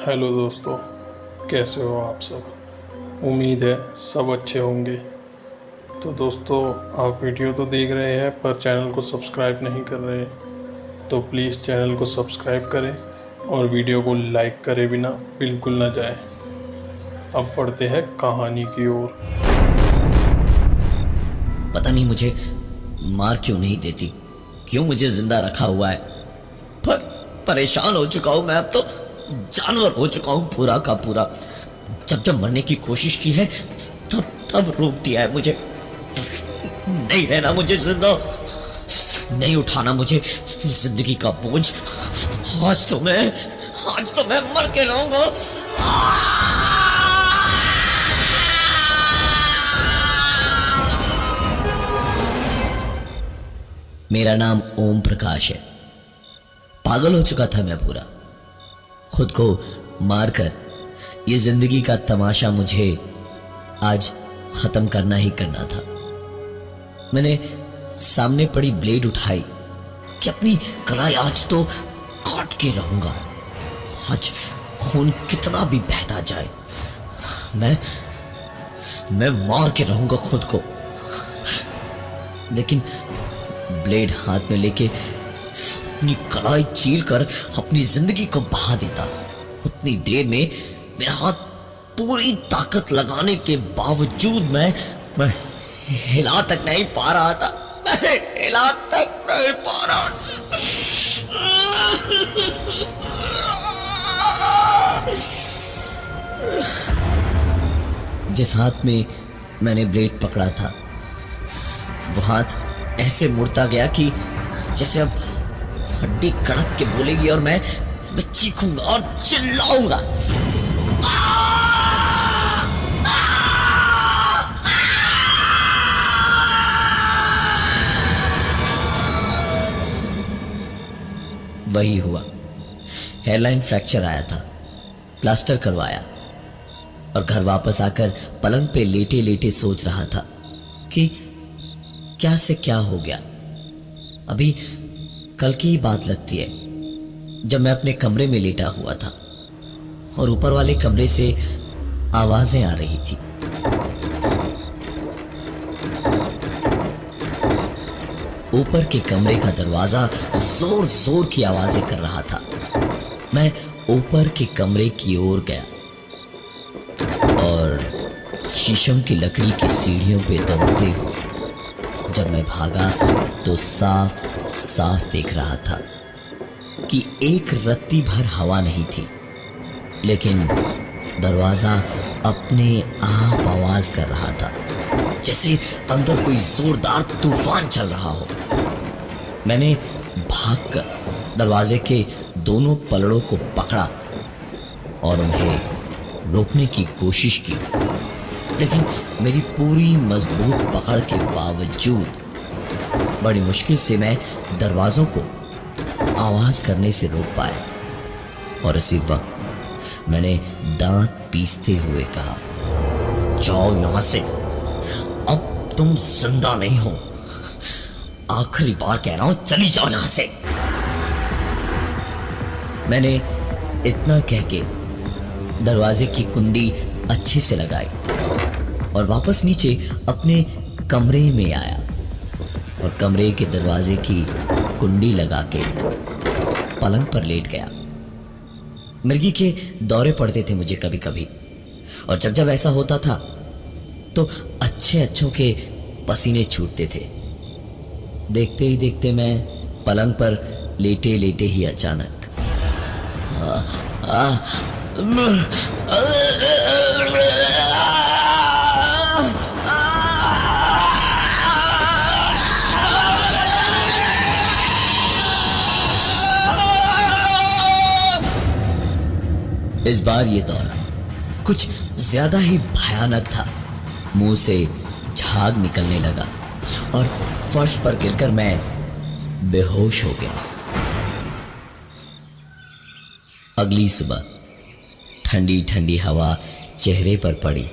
Hello दोस्तों, कैसे हो आप सब। उम्मीद है सब अच्छे होंगे। तो दोस्तों, आप वीडियो तो देख रहे हैं पर चैनल को सब्सक्राइब नहीं कर रहे हैं, तो प्लीज़ चैनल को सब्सक्राइब करें और वीडियो को लाइक करे बिना बिल्कुल ना जाएं। अब बढ़ते हैं कहानी की ओर। पता नहीं मुझे मार क्यों नहीं देती, क्यों मुझे जिंदा रखा हुआ है। पर परेशान हो चुका हूं मैं, अब तो जानवर हो चुका हूं पूरा का पूरा। जब जब मरने की कोशिश की है तब तब रोक दिया है मुझे। नहीं रहना मुझे जिंदा, नहीं उठाना मुझे जिंदगी का बोझ। आज तो मैं मर के रहूंगा। मेरा नाम ओम प्रकाश है। पागल हो चुका था मैं पूरा। खुद को मारकर ये जिंदगी का तमाशा मुझे आज खत्म करना ही करना था। मैंने सामने पड़ी ब्लेड उठाई कि अपनी कलाई आज तो काट के रहूंगा। आज खून कितना भी बहता जाए, मैं मार के रहूंगा खुद को। लेकिन ब्लेड हाथ में लेके अपनी कलाई चीर कर अपनी जिंदगी को बहा देता। उतनी देर में मेरा हाथ पूरी ताकत लगाने के बावजूद मैं हिला तक नहीं पा रहा था। मैं हिला तक नहीं पा रहा था। जिस हाथ में मैंने ब्लेड पकड़ा था वो हाथ ऐसे मुड़ता गया कि जैसे अब हड्डी कड़क के बोलेगी और मैं चीखूंगा और चिल्लाऊंगा। वही हुआ। हेयरलाइन फ्रैक्चर आया था, प्लास्टर करवाया और घर वापस आकर पलंग पे लेटे लेटे सोच रहा था कि क्या से क्या हो गया। अभी कल की ही बात लगती है जब मैं अपने कमरे में लेटा हुआ था और ऊपर वाले कमरे से आवाजें आ रही थी। ऊपर के कमरे का दरवाजा जोर जोर की आवाजें कर रहा था। मैं ऊपर के कमरे की ओर गया और शीशम की लकड़ी की सीढ़ियों पे दौड़ते हुए जब मैं भागा तो साफ साफ देख रहा था कि एक रत्ती भर हवा नहीं थी, लेकिन दरवाजा अपने आप आवाज कर रहा था, जैसे अंदर कोई जोरदार तूफान चल रहा हो। मैंने भागकर दरवाजे के दोनों पलड़ों को पकड़ा और उन्हें रोकने की कोशिश की, लेकिन मेरी पूरी मजबूत पकड़ के बावजूद बड़ी मुश्किल से मैं दरवाजों को आवाज करने से रोक पाया। और इसी वक्त मैंने दांत पीसते हुए कहा, जाओ यहां से, अब तुम जिंदा नहीं हो। आखिरी बार कह रहा हूं, चली जाओ यहां से। मैंने इतना कह के दरवाजे की कुंडी अच्छे से लगाई और वापस नीचे अपने कमरे में आया और कमरे के दरवाजे की कुंडी लगा के पलंग पर लेट गया। मिर्गी के दौरे पड़ते थे मुझे कभी कभी, और जब जब ऐसा होता था तो अच्छे अच्छों के पसीने छूटते थे। देखते ही देखते मैं पलंग पर लेटे लेटे ही अचानक इस बार ये दौरा कुछ ज्यादा ही भयानक था। मुंह से झाग निकलने लगा और फर्श पर गिरकर मैं बेहोश हो गया। अगली सुबह ठंडी ठंडी हवा चेहरे पर पड़ी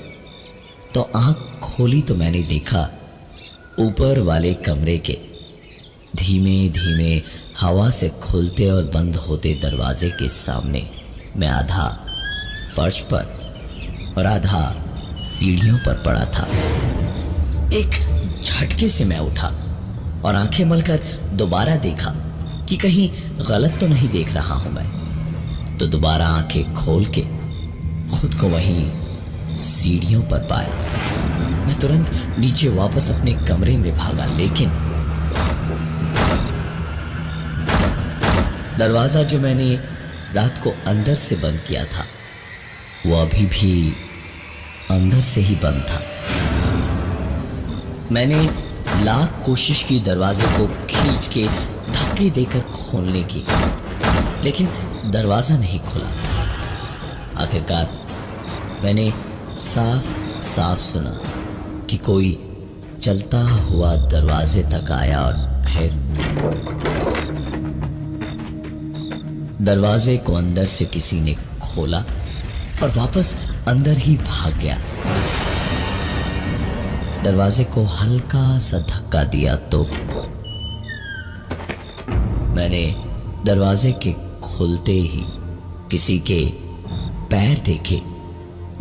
तो आंख खोली तो मैंने देखा ऊपर वाले कमरे के धीमे धीमे हवा से खुलते और बंद होते दरवाजे के सामने मैं आधा फर्श पर और आधा सीढ़ियों पर पड़ा था। एक झटके से मैं उठा और आंखें मलकर दोबारा देखा कि कहीं गलत तो नहीं देख रहा हूं मैं। तो दोबारा आंखें खोल के खुद को वहीं सीढ़ियों पर पाया। मैं तुरंत नीचे वापस अपने कमरे में भागा, लेकिन दरवाजा जो मैंने रात को अंदर से बंद किया था वो अभी भी अंदर से ही बंद था। मैंने लाख कोशिश की दरवाजे को खींच के धक्के देकर खोलने की, लेकिन दरवाजा नहीं खुला। आखिरकार मैंने साफ साफ सुना कि कोई चलता हुआ दरवाजे तक आया और फिर दरवाजे को अंदर से किसी ने खोला और वापस अंदर ही भाग गया। दरवाजे को हल्का सा धक्का दिया तो मैंने दरवाजे के खुलते ही किसी के पैर देखे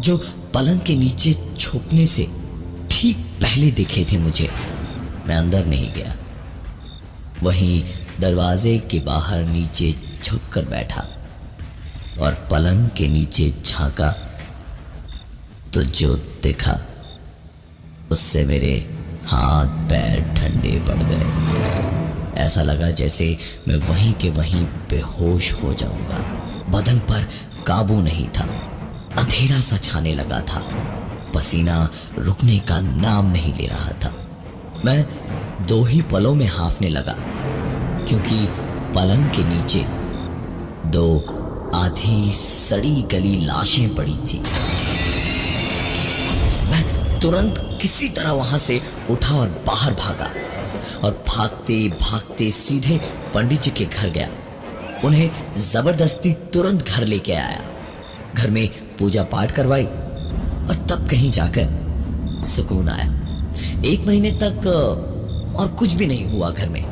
जो पलंग के नीचे छुपने से ठीक पहले दिखे थे मुझे। मैं अंदर नहीं गया, वहीं दरवाजे के बाहर नीचे झुककर बैठा और पलंग के नीचे झांका तो जो दिखा उससे मेरे हाथ पैर ठंडे पड़ गए। ऐसा लगा जैसे मैं वहीं के वहीं बेहोश हो जाऊंगा। बदन पर काबू नहीं था, अंधेरा सा छाने लगा था, पसीना रुकने का नाम नहीं ले रहा था। मैं दो ही पलों में हांफने लगा क्योंकि पलंग के नीचे दो आधी सड़ी गली लाशें पड़ी थी। मैं तुरंत किसी तरह वहां से उठा और बाहर भागा और भागते भागते सीधे पंडित जी के घर गया। उन्हें जबरदस्ती तुरंत घर लेके आया। घर में पूजा पाठ करवाई और तब कहीं जाकर सुकून आया। 1 महीने तक और कुछ भी नहीं हुआ घर में।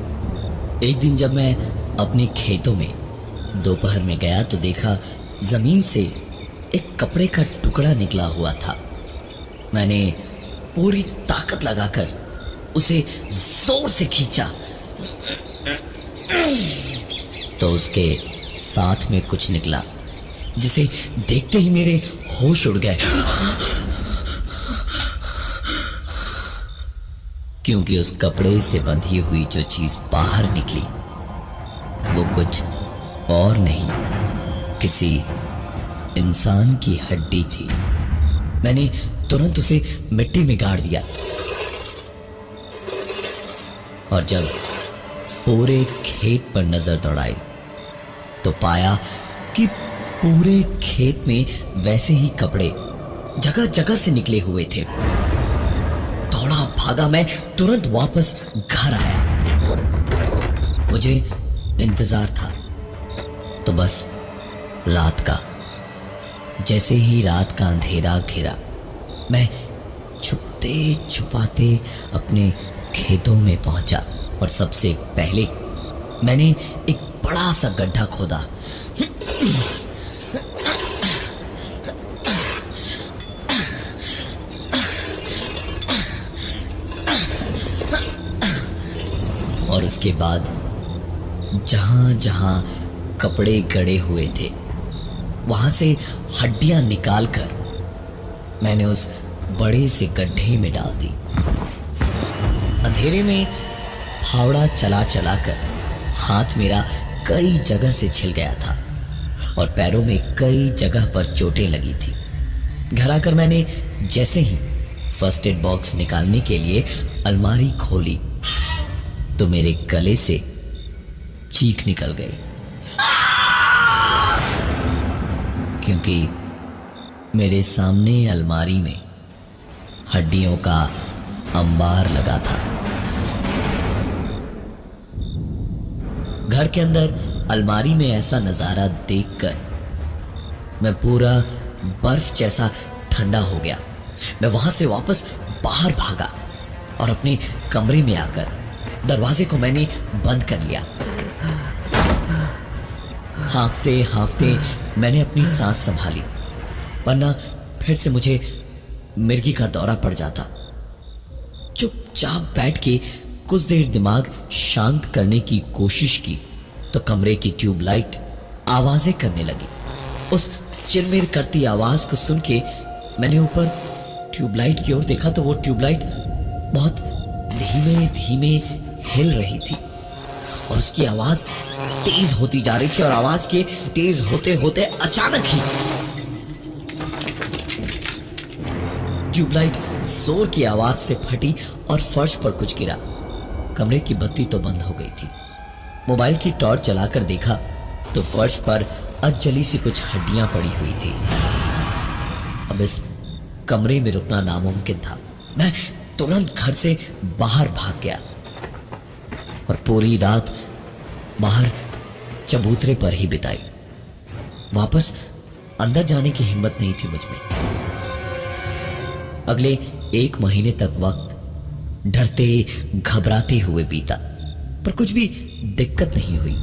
एक दिन जब मैं अपने खेतों में दोपहर में गया तो देखा जमीन से एक कपड़े का टुकड़ा निकला हुआ था। मैंने पूरी ताकत लगाकर उसे जोर से खींचा तो उसके साथ में कुछ निकला जिसे देखते ही मेरे होश उड़ गए, क्योंकि उस कपड़े से बंधी हुई जो चीज बाहर निकली वो कुछ और नहीं, किसी इंसान की हड्डी थी। मैंने तुरंत उसे मिट्टी में गाड़ दिया और जब पूरे खेत पर नजर दौड़ाई तो पाया कि पूरे खेत में वैसे ही कपड़े जगह जगह से निकले हुए थे। दौड़ा भागा मैं तुरंत वापस घर आया। मुझे इंतजार था तो बस रात का। जैसे ही रात का अंधेरा घिरा मैं छुपते छुपाते अपने खेतों में पहुंचा और सबसे पहले मैंने एक बड़ा सा गड्ढा खोदा। और उसके बाद जहां जहां कपड़े गड़े हुए थे वहां से हड्डियां निकालकर मैंने उस बड़े से गड्ढे में डाल दी। अंधेरे में फावड़ा चला चला कर हाथ मेरा कई जगह से छिल गया था और पैरों में कई जगह पर चोटें लगी थी। घर आकर मैंने जैसे ही फर्स्ट एड बॉक्स निकालने के लिए अलमारी खोली तो मेरे गले से चीख निकल गई, क्योंकि मेरे सामने अलमारी में हड्डियों का अंबार लगा था। घर के अंदर अलमारी में ऐसा नजारा देखकर मैं पूरा बर्फ जैसा ठंडा हो गया। मैं वहां से वापस बाहर भागा और अपने कमरे में आकर दरवाजे को मैंने बंद कर लिया। हांफते हांफते मैंने अपनी सांस संभाली वरना फिर से मुझे मिर्गी का दौरा पड़ जाता। चुपचाप बैठ के कुछ देर दिमाग शांत करने की कोशिश की तो कमरे की ट्यूबलाइट आवाजें करने लगी। उस चिरमिर करती आवाज को सुन के मैंने ऊपर ट्यूबलाइट की ओर देखा तो वो ट्यूबलाइट बहुत धीमे धीमे हिल रही थी और उसकी आवाज तेज होती जा रही थी और आवाज के तेज होते होते अचानक ही ट्यूबलाइट जोर की आवाज से फटी और फर्श पर कुछ गिरा। कमरे की बत्ती तो बंद हो गई थी। मोबाइल की टॉर्च जलाकर देखा तो फर्श पर अधजली सी कुछ हड्डियां पड़ी हुई थी। अब इस कमरे में रुकना नामुमकिन था। मैं तुरंत घर से बाहर भाग गया और पूरी रात बाहर चबूतरे पर ही बिताई। वापस अंदर जाने की हिम्मत नहीं थी मुझ में। अगले 1 महीने तक वक्त डरते घबराते हुए बीता, पर कुछ भी दिक्कत नहीं हुई।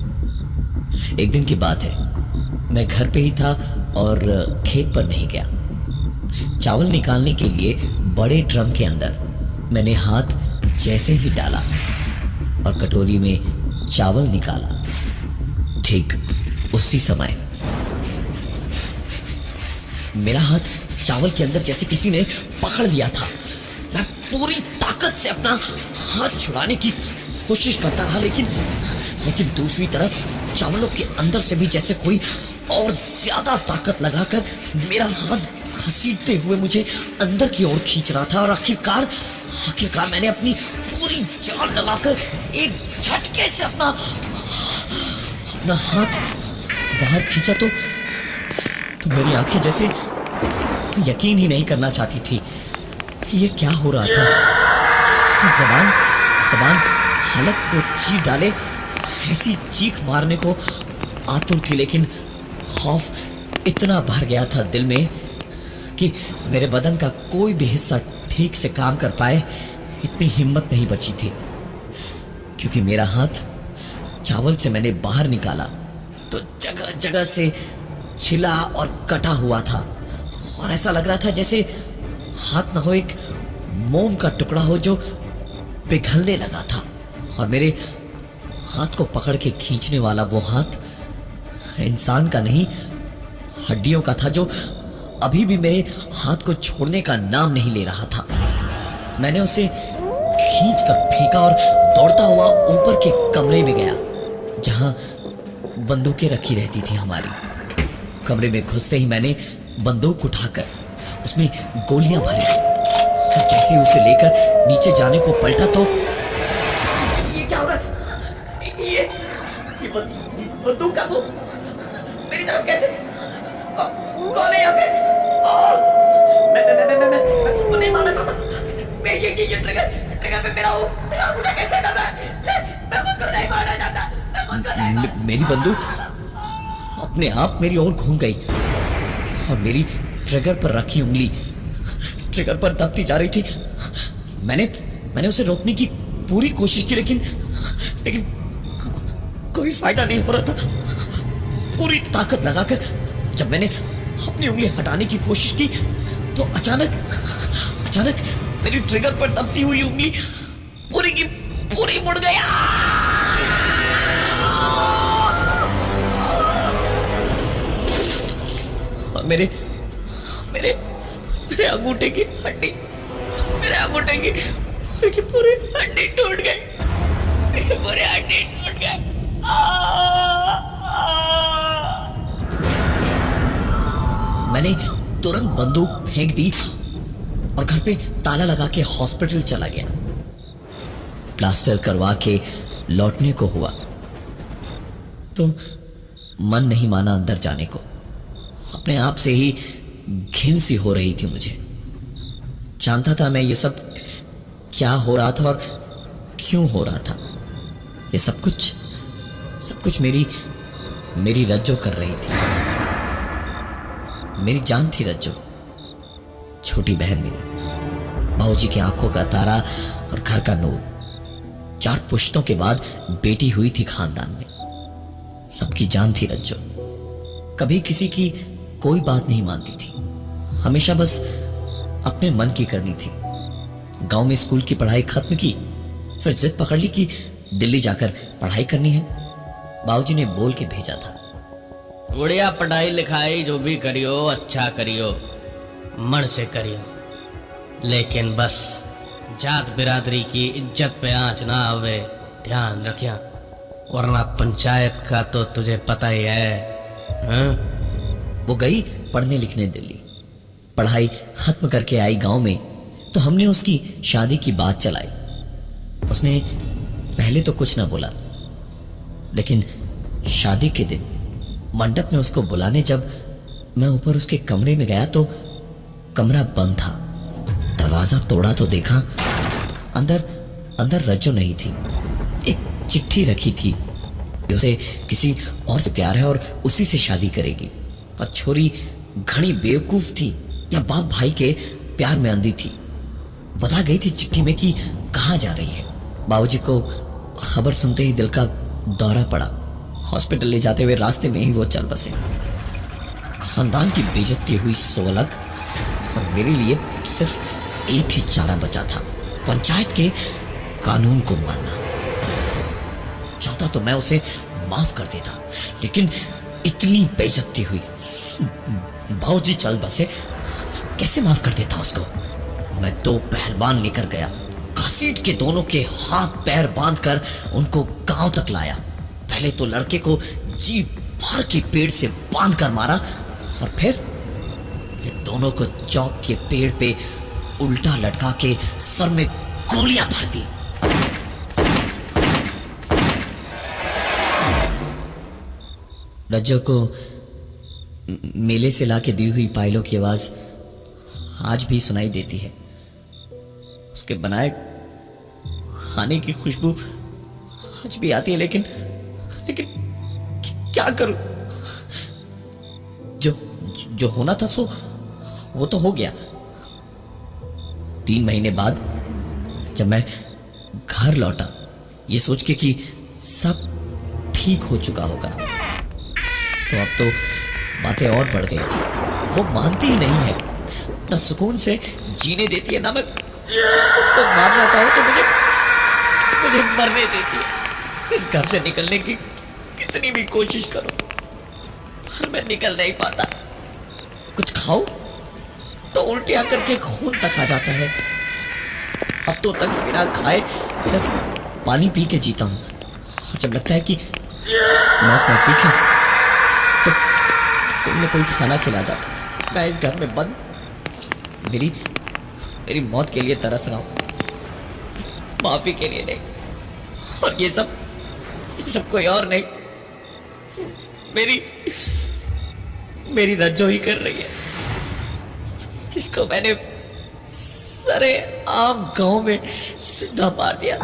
एक दिन की बात है, मैं घर पे ही था और खेत पर नहीं गया। चावल निकालने के लिए बड़े ड्रम के अंदर मैंने हाथ जैसे ही डाला और कटोरी में चावल निकाला, ठीक उसी समय मेरा हाथ चावल के अंदर जैसे किसी ने पकड़ लिया था। मैं पूरी ताकत से अपना हाथ छुड़ाने की कोशिश करता रहा, लेकिन दूसरी तरफ चावलों के अंदर से भी जैसे कोई और ज्यादा ताकत लगाकर मेरा हाथ घसीटते हुए मुझे अंदर की ओर खींच रहा था। और आखिरकार मैंने अपनी पूरी जान लगाकर एक झटके से अपना हाथ बाहर खींचा तो मेरी आंखें जैसे यकीन ही नहीं करना चाहती थी कि ये क्या हो रहा था। जबान हलक को चीर डाले ऐसी चीख मारने को आतुर थी, लेकिन खौफ इतना भर गया था दिल में कि मेरे बदन का कोई भी हिस्सा ठीक से काम कर पाए इतनी हिम्मत नहीं बची थी। क्योंकि मेरा हाथ चावल से मैंने बाहर निकाला तो जगह जगह से छिला और कटा हुआ था और ऐसा लग रहा था जैसे हाथ न हो, एक मोम का टुकड़ा हो जो पिघलने लगा था। और मेरे हाथ को पकड़ के खींचने वाला वो हाथ इंसान का नहीं, हड्डियों का था, जो अभी भी मेरे हाथ को छोड़ने का नाम नहीं ले रहा था। मैंने उसे खींचकर फेंका और दौड़ता हुआ ऊपर के कमरे में गया जहां बंदूकें रखी रहती थी हमारी। कमरे में घुसते ही मैंने बंदूक उठाकर उसमें गोलियां भरी और जैसे ही उसे लेकर नीचे जाने को पलटा तो ये क्या हो रहा है? ये बंदूक का वो मेरी तरफ कैसे? कौन है यहाँ पे? मैं तुमको नहीं मारना चाहता। मैं ये ट्रिगर पे मेरा अंगूठा कैसे दबा है? मैं खुद को नहीं मारना चाहता। मेरी बंदूक अपने आप मेरी ओर घूम गई और मेरी ट्रिगर पर रखी उंगली ट्रिगर पर दबती जा रही थी। मैंने उसे रोकने की पूरी कोशिश की, लेकिन कोई फायदा नहीं हो रहा था। पूरी ताकत लगाकर जब मैंने अपनी उंगली हटाने की कोशिश की तो अचानक मेरी ट्रिगर पर दबती हुई उंगली पूरी की पूरी मुड़ गई। और मेरे अंगूठे की हड्डी पूरी हड्डी टूट गई। पूरी हड्डी टूट गई। मैंने तुरंत बंदूक फेंक दी और घर पे ताला लगा के हॉस्पिटल चला गया। प्लास्टर करवा के लौटने को हुआ तो मन नहीं माना अंदर जाने को। अपने आप से ही घिन सी हो रही थी मुझे। जानता था मैं ये सब क्या हो रहा था और क्यों हो रहा था। ये सब कुछ मेरी रज्जो कर रही थी। मेरी जान थी रज्जो, छोटी बहन मेरी, बाबूजी की आंखों का तारा और घर का नूर। 4 पुश्तों के बाद बेटी हुई थी खानदान में। सबकी जान थी रज्जो। कभी किसी की कोई बात नहीं मानती थी। हमेशा बस अपने मन की करनी थी। गांव में स्कूल की पढ़ाई खत्म की, फिर जिद पकड़ ली कि दिल्ली जाकर पढ़ाई करनी है। बाबूजी ने बोल के भेजा था, गुड़िया पढ़ाई लिखाई जो भी करियो अच्छा करियो, मन से करियो, लेकिन बस जात बिरादरी की इज्जत पे आंच ना आवे, ध्यान रखिया, वरना पंचायत का तो तुझे पता ही है। हाँ? वो गई पढ़ने लिखने दिल्ली। पढ़ाई खत्म करके आई गांव में तो हमने उसकी शादी की बात चलाई। उसने पहले तो कुछ ना बोला, लेकिन शादी के दिन मंडप में उसको बुलाने जब मैं ऊपर उसके कमरे में गया तो कमरा बंद था। दरवाजा तोड़ा तो देखा अंदर रज्जो नहीं थी। एक चिट्ठी रखी थी कि उसे किसी और से प्यार है और उसी से शादी करेगी। पर छोरी घनी बेवकूफ थी या बाप भाई के प्यार में अंधी थी। बता गई थी चिट्ठी में कि कहाँ जा रही है। बाबूजी को खबर सुनते ही दिल का दौरा पड़ा। हॉस्पिटल ले जाते हुए रास्ते में ही वो चल बसे। खानदान की बेइज्जती हुई सो अलग, और मेरे लिए सिर्फ एक ही चारा बचा था, पंचायत के कानून को मानना। चाहता तो मैं उसे माफ कर देता, लेकिन इतनी बेइज्जती हुई। बाबूजी चल बसे, कैसे माफ कर देता उसको। मैं 2 पहलवान लेकर गया, घसीट के दोनों के हाथ पैर बांधकर उनको गांव तक लाया। पहले तो लड़के को जी भर के पेड़ से बांध कर मारा, और फिर दोनों को चौक के पेड़ पे उल्टा लटका के सर में गोलियां भर दी। रज्जो को मेले से लाके दी हुई पायलों की आवाज आज भी सुनाई देती है। उसके बनाए खाने की खुशबू आज भी आती है, लेकिन क्या करूं। जो होना था सो वो तो हो गया। 3 महीने बाद जब मैं घर लौटा ये सोच के कि सब ठीक हो चुका होगा, तो अब तो बातें और बढ़ गई थी। वो मानती ही नहीं है, ना सुकून से जीने देती है, ना मैं खुद को मारना चाहूं तो मुझे मरने देती है। इस घर से निकलने की कितनी भी कोशिश करो, पर मैं निकल नहीं पाता। कुछ खाओ तो उल्टियां करके खून तक आ जाता है। हफ्तों तक बिना खाए सिर्फ पानी पी के जीता हूं, और जब लगता है कि मौत नजदीक है तो कोई ना कोई खाना खिला जाता। मैं इस घर में बंद मेरी मौत के लिए तरस रहा हूं, माफी के लिए नहीं। और ये सब कोई और नहीं, मेरी रज्जो ही कर रही है, जिसको मैंने सरे आम गांव में जिंदा मार दिया।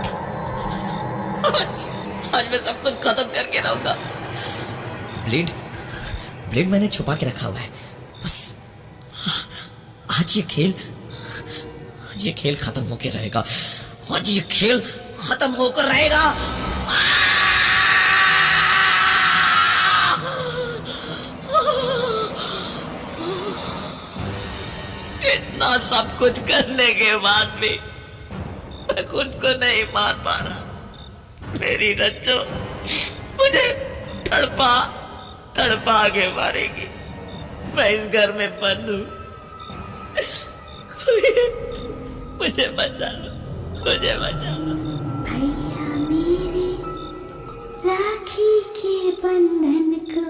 आज मैं सब कुछ खत्म करके रहूंगा। ब्लेड मैंने छुपा के रखा हुआ है। बस आज ये खेल खत्म होकर रहेगा। आज ये खेल खत्म होकर रहेगा। इतना सब कुछ करने के बाद भी मैं खुद को नहीं मार पा रहा। मेरी रज्जो मुझे तड़पा के मारेगी। मैं इस घर में बंद हूँ, मुझे बचा लो। भैया मेरे राखी के बंधन को